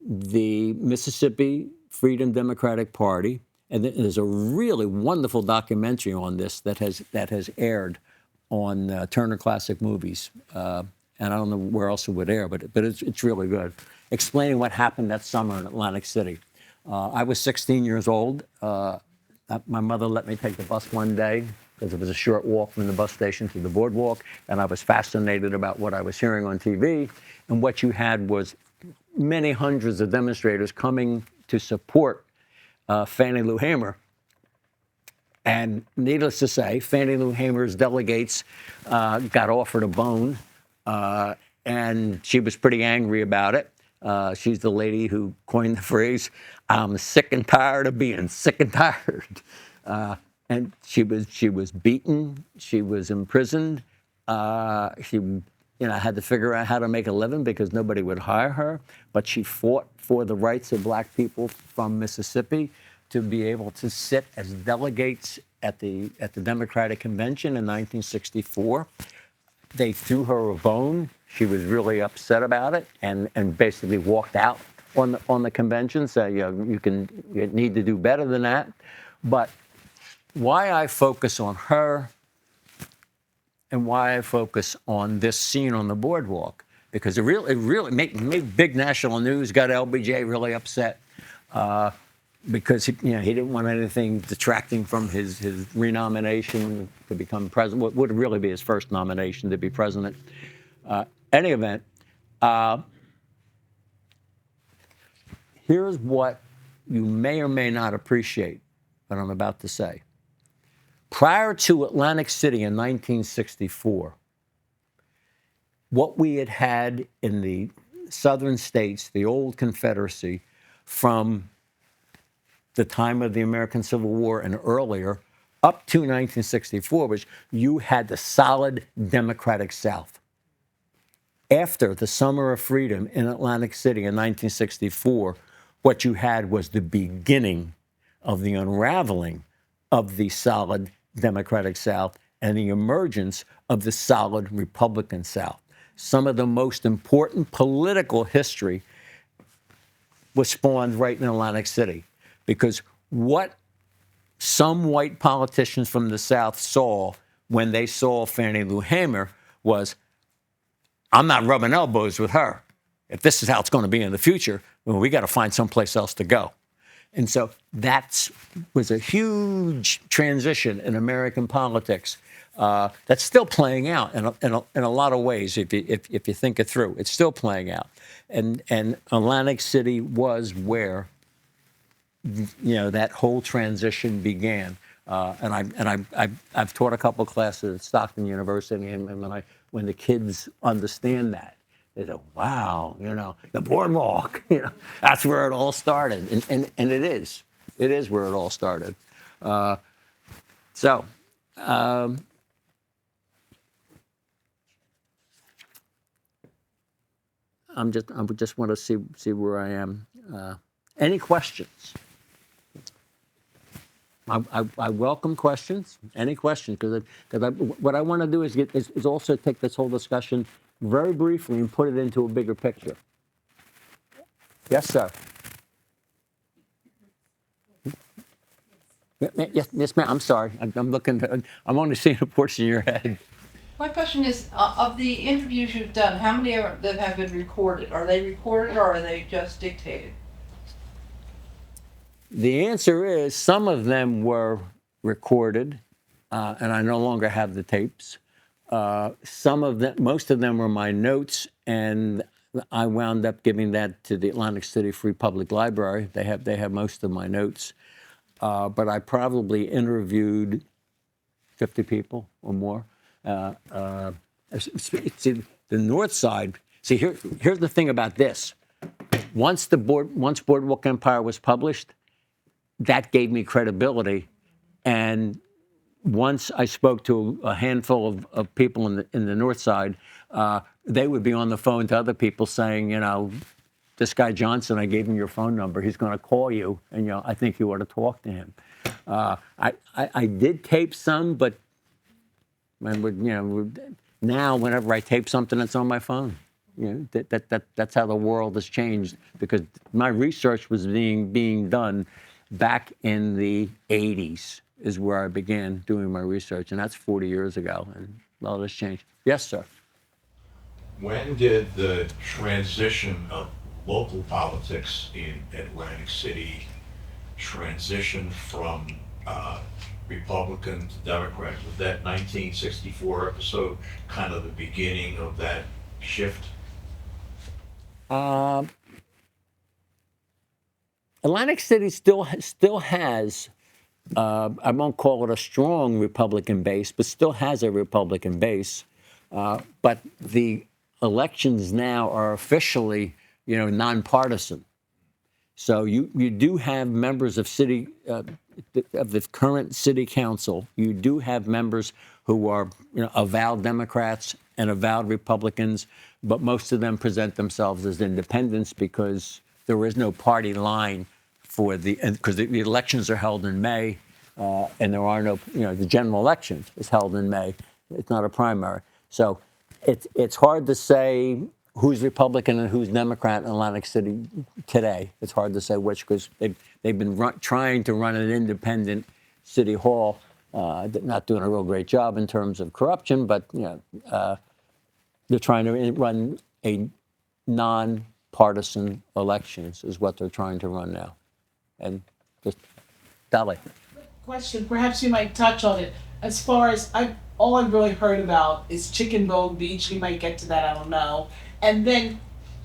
the Mississippi Freedom Democratic Party, and there's a really wonderful documentary on this that has aired on Turner Classic Movies. And I don't know where else it would air, but it's really good, explaining what happened that summer in Atlantic City. I was 16 years old. My mother let me take the bus one day, because it was a short walk from the bus station to the boardwalk, and I was fascinated about what I was hearing on TV. And what you had was many hundreds of demonstrators coming to support Fannie Lou Hamer. And needless to say, Fannie Lou Hamer's delegates got offered a bone, and she was pretty angry about it. She's the lady who coined the phrase, "I'm sick and tired of being sick and tired." And she was beaten. She was imprisoned. She had to figure out how to make a living because nobody would hire her. But she fought for the rights of black people from Mississippi to be able to sit as delegates at the Democratic Convention in 1964. They threw her a bone. She was really upset about it, and basically walked out on the convention. So you need to do better than that. But why I focus on her, and why I focus on this scene on the boardwalk, because it really made big national news. Got LBJ really upset. Because he didn't want anything detracting from his renomination to become president. What would really be his first nomination to be president. Any event, here's what you may or may not appreciate what I'm about to say. Prior to Atlantic City in 1964, what we had in the southern states, the old Confederacy, from the time of the American Civil War and earlier, up to 1964, was you had the solid Democratic South. After the Summer of Freedom in Atlantic City in 1964, what you had was the beginning of the unraveling of the solid Democratic South and the emergence of the solid Republican South. Some of the most important political history was spawned right in Atlantic City. Because what some white politicians from the South saw when they saw Fannie Lou Hamer was, I'm not rubbing elbows with her. If this is how it's going to be in the future, well, we got to find someplace else to go. And so that was a huge transition in American politics that's still playing out in a lot of ways. If you think it through, it's still playing out. And Atlantic City was where that whole transition began. And I've taught a couple of classes at Stockton University, and when the kids understand that, They said, wow, the boardwalk, that's where it all started. And it is where it all started. So, I just want to see where I am. Any questions? I welcome questions. Any questions? Because what I want to do is also take this whole discussion very briefly and put it into a bigger picture. Yes, sir. Yes, ma'am. I'm sorry. I'm looking. I'm only seeing a portion of your head. My question is, of the interviews you've done, how many are that have been recorded? Are they recorded or are they just dictated? The answer is some of them were recorded, and I no longer have the tapes. Some of them, most of them were my notes, and I wound up giving that to the Atlantic City Free Public Library. They have most of my notes, but I probably interviewed 50 people or more. See, the Northside. See, here's the thing about this. Once Boardwalk Empire was published, that gave me credibility. And once I spoke to a handful of people in the North Side, they would be on the phone to other people saying, this guy Johnson, I gave him your phone number. He's going to call you, and I think you ought to talk to him. I did tape some, but now whenever I tape something, it's on my phone. That's how the world has changed, because my research was being done back in the 80s is where I began doing my research, and that's 40 years ago, and a lot has changed. Yes, sir. When did the transition of local politics in Atlantic City transition from Republican to Democrat? Was that 1964 episode kind of the beginning of that shift? Atlantic City still has, I won't call it a strong Republican base, but still has a Republican base. But the elections now are officially, nonpartisan. So you do have members of the current city council. You do have members who are avowed Democrats and avowed Republicans, but most of them present themselves as independents because there is no party line because the elections are held in May, and there are no the general election is held in May. It's not a primary, so it's hard to say who's Republican and who's Democrat in Atlantic City today. It's hard to say which, because they've been trying to run an independent city hall, not doing a real great job in terms of corruption, but they're trying to run a non-partisan elections is what they're trying to run now. And just Dolly. Question, perhaps you might touch on it. As far as all I've really heard about is Chicken Bone Beach. We might get to that, I don't know. And then,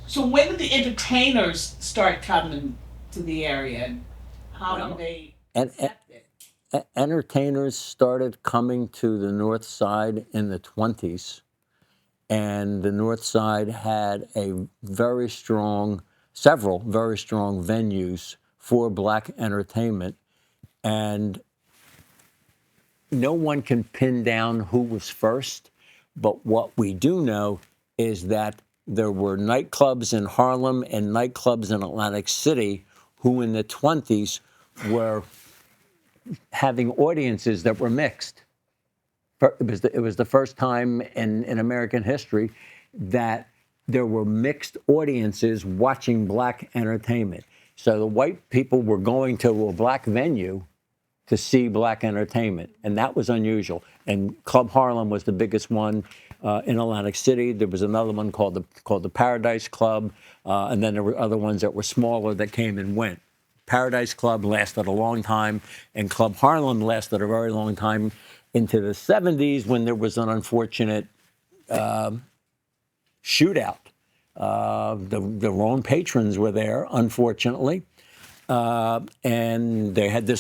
so when did the entertainers start coming to the area? And how do they accept it? Entertainers started coming to the North Side in the 20s, and the North Side had several very strong venues for black entertainment, and no one can pin down who was first, but what we do know is that there were nightclubs in Harlem and nightclubs in Atlantic City who in the 20s were having audiences that were mixed. It was the first time in American history that there were mixed audiences watching black entertainment. So the white people were going to a black venue to see black entertainment, and that was unusual. And Club Harlem was the biggest one in Atlantic City. There was another one called the Paradise Club, and then there were other ones that were smaller that came and went. Paradise Club lasted a long time, and Club Harlem lasted a very long time into the 70s when there was an unfortunate shootout. The wrong patrons were there, unfortunately. And they had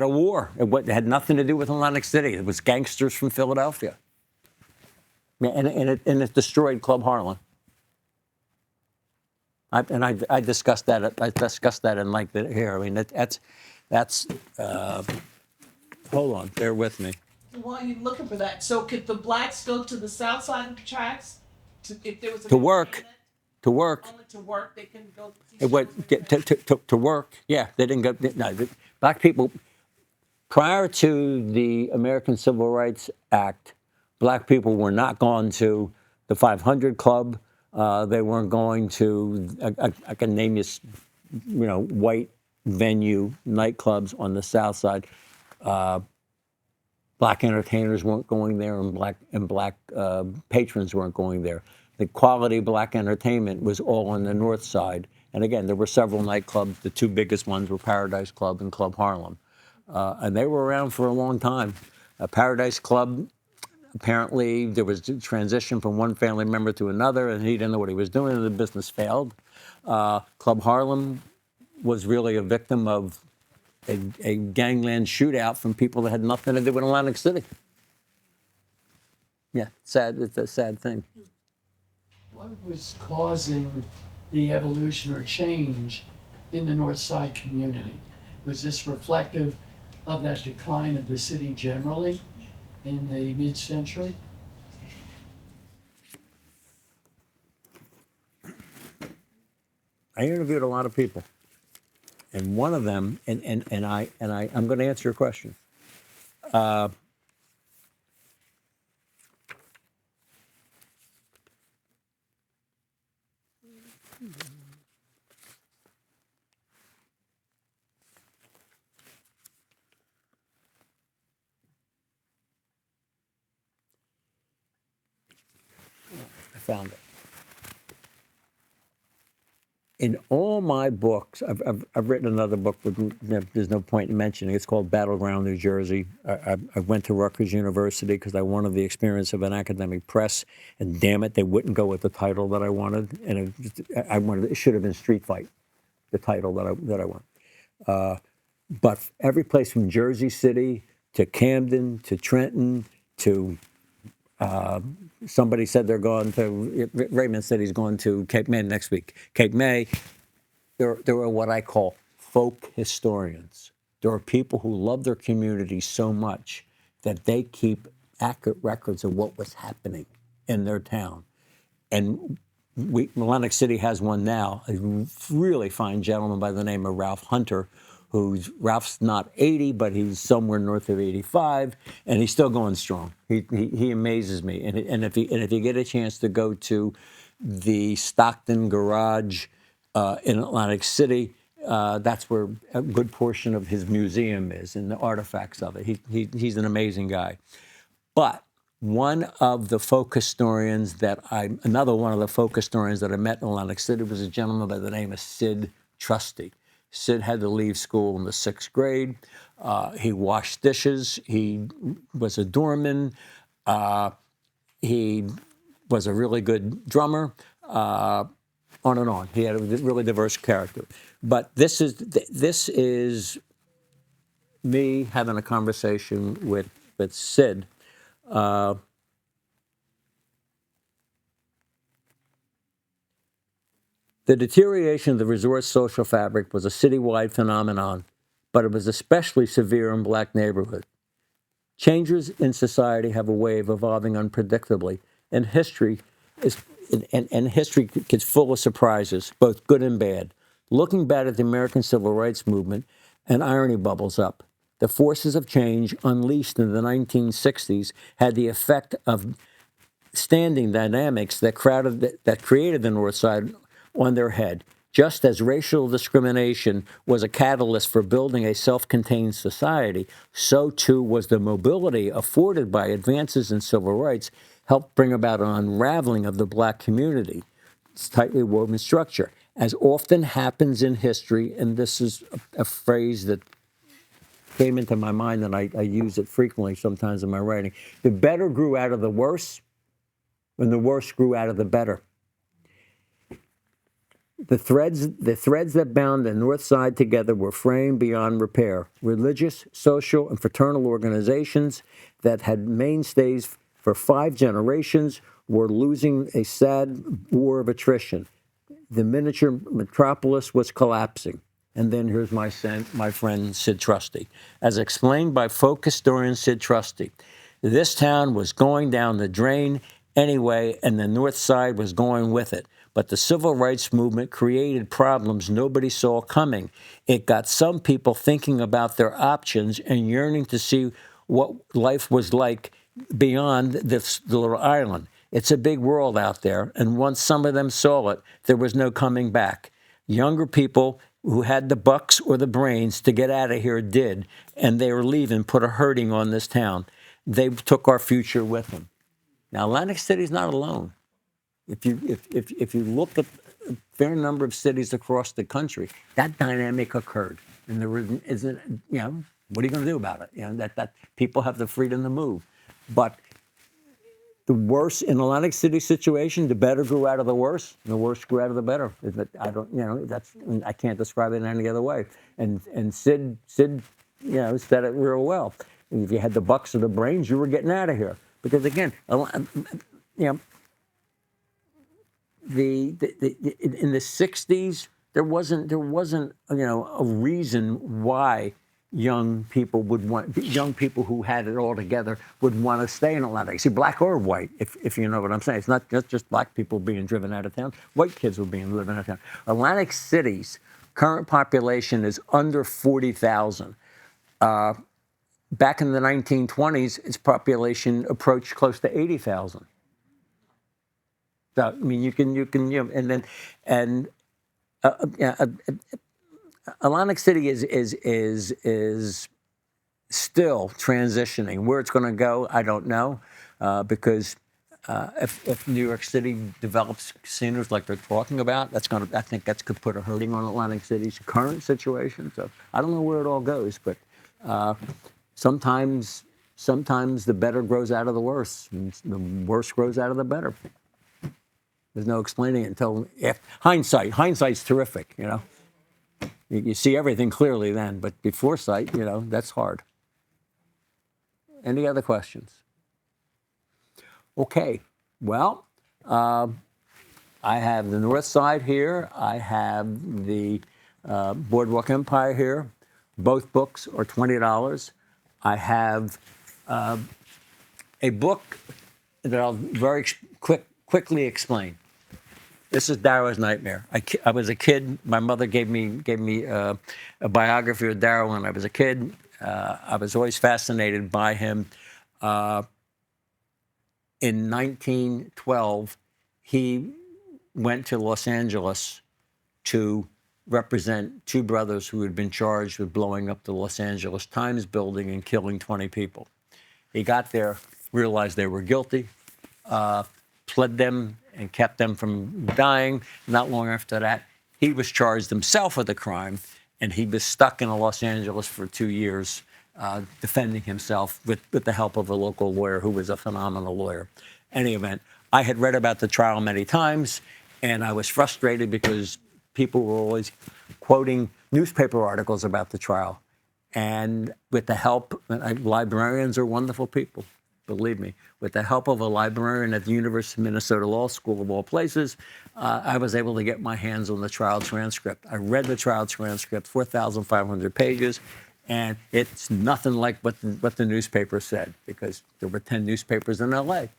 a war. It had nothing to do with Atlantic City. It was gangsters from Philadelphia. And it destroyed Club Harlem. I discussed that. I discussed that in length here. I mean, that's. Hold on, bear with me. While you're looking for that, so could the blacks go to the south side of the tracks? If there was an To work, entertainment, to work. only to work, they can go see It shows went like that? to work. Yeah, they didn't go. No, black people prior to the American Civil Rights Act, black people were not going to the 500 Club. They weren't going to. I can name you, white venue nightclubs on the South Side. Black entertainers weren't going there, and black patrons weren't going there. The quality black entertainment was all on the North Side. And again, there were several nightclubs. The two biggest ones were Paradise Club and Club Harlem, and they were around for a long time. Paradise Club, apparently, there was a transition from one family member to another, and he didn't know what he was doing, and the business failed. Club Harlem was really a victim of a gangland shootout from people that had nothing to do with Atlantic City. Yeah, sad. It's a sad thing. What was causing the evolution or change in the North Side community? Was this reflective of that decline of the city generally in the mid-century? I interviewed a lot of people, and one of them, I'm going to answer your question. I found it. In all my books, I've written another book, but there's no point in mentioning. It's called Battleground, New Jersey. I went to Rutgers University because I wanted the experience of an academic press, and damn it, they wouldn't go with the title that I wanted, and it should have been Street Fight, the title that I wanted. But every place from Jersey City to Camden to Trenton to somebody said they're going to, Raymond said he's going to Cape May next week. Cape May, there are what I call folk historians. There are people who love their community so much that they keep accurate records of what was happening in their town. And Atlantic City has one now, a really fine gentleman by the name of Ralph Hunter, Ralph's not 80, but he's somewhere north of 85, and he's still going strong. He amazes me. And if you get a chance to go to the Stockton Garage in Atlantic City, that's where a good portion of his museum is and the artifacts of it. He's an amazing guy. But another one of the folk historians that I met in Atlantic City was a gentleman by the name of Sid Trusty. Sid had to leave school in the 6th grade. He washed dishes. He was a doorman. He was a really good drummer. On and on. He had a really diverse character. But this is me having a conversation with Sid. The deterioration of the resort's social fabric was a citywide phenomenon, but it was especially severe in black neighborhoods. Changes in society have a way of evolving unpredictably, and history gets full of surprises, both good and bad. Looking back at the American Civil Rights Movement, an irony bubbles up. The forces of change unleashed in the 1960s had the effect of standing dynamics that created the North Side on their head. Just as racial discrimination was a catalyst for building a self-contained society, so too was the mobility afforded by advances in civil rights helped bring about an unraveling of the black community. It's tightly woven structure. As often happens in history, and this is a phrase that came into my mind and I use it frequently sometimes in my writing, the better grew out of the worse, and the worse grew out of the better. The threads that bound the North Side together were framed beyond repair. Religious, social, and fraternal organizations that had mainstays for 5 generations were losing a sad war of attrition. the miniature metropolis was collapsing. And then here's my friend Sid Trusty. As explained by folk historian Sid Trusty, this town was going down the drain anyway, and the North Side was going with it. But the civil rights movement created problems nobody saw coming. It got some people thinking about their options and yearning to see what life was like beyond this little island. It's a big world out there, and once some of them saw it, there was no coming back. Younger people who had the bucks or the brains to get out of here did, and they were leaving, put a hurting on this town. They took our future with them. Now, Atlantic City's not alone. If you look at a fair number of cities across the country, that dynamic occurred, and there isn't. What are you going to do about it? That people have the freedom to move, but the worse in Atlantic City situation, the better grew out of the worse, and the worse grew out of the better. I can't describe it any other way. And Sid, said it real well. If you had the bucks or the brains, you were getting out of here. Because again, in the '60s, there wasn't a reason why young people who had it all together would want to stay in Atlanta. You see, black or white, if you know what I'm saying. It's not just black people being driven out of town. White kids were being driven out of town. Atlantic City's current population is under 40,000. Back in the 1920s, its population approached close to 80,000. So I mean, Atlantic City is still transitioning. Where it's going to go, I don't know, because if New York City develops casinos like they're talking about, I think that's could put a hurting on Atlantic City's current situation. So I don't know where it all goes, but sometimes the better grows out of the worse, and the worse grows out of the better. There's no explaining it until hindsight's terrific, You see everything clearly then, but before sight, that's hard. Any other questions? Okay, well, I have the North Side here. I have the Boardwalk Empire here. Both books are $20. I have a book that I'll very quickly explain. This is Darrow's Nightmare. I was a kid. My mother gave me a biography of Darrow when I was a kid. I was always fascinated by him. In 1912, he went to Los Angeles to represent two brothers who had been charged with blowing up the Los Angeles Times building and killing 20 people. He got there, realized they were guilty, pled them and kept them from dying. Not long after that, he was charged himself with a crime, and he was stuck in Los Angeles for 2 years, defending himself with the help of a local lawyer who was a phenomenal lawyer. Any event, I had read about the trial many times, and I was frustrated because people were always quoting newspaper articles about the trial. And with the help, librarians are wonderful people. Believe me, with the help of a librarian at the University of Minnesota Law School, of all places, I was able to get my hands on the trial transcript. I read the trial transcript, 4,500 pages, and it's nothing like what the newspaper said, because there were 10 newspapers in L.A.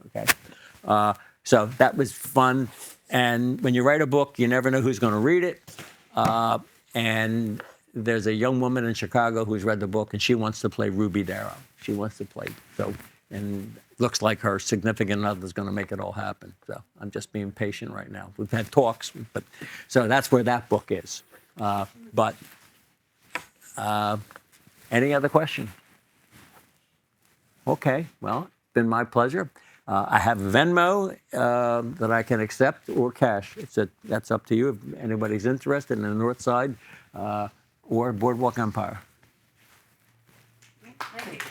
Okay, so that was fun. And when you write a book, you never know who's going to read it. And there's a young woman in Chicago who's read the book, and she wants to play Ruby Darrow. She wants to play. So, and looks like her significant other is going to make it all happen. So I'm just being patient right now. We've had talks, but so that's where that book is. But any other question? Okay, well, it's been my pleasure. I have Venmo that I can accept, or cash. That's up to you if anybody's interested in the North Side or Boardwalk Empire. Great.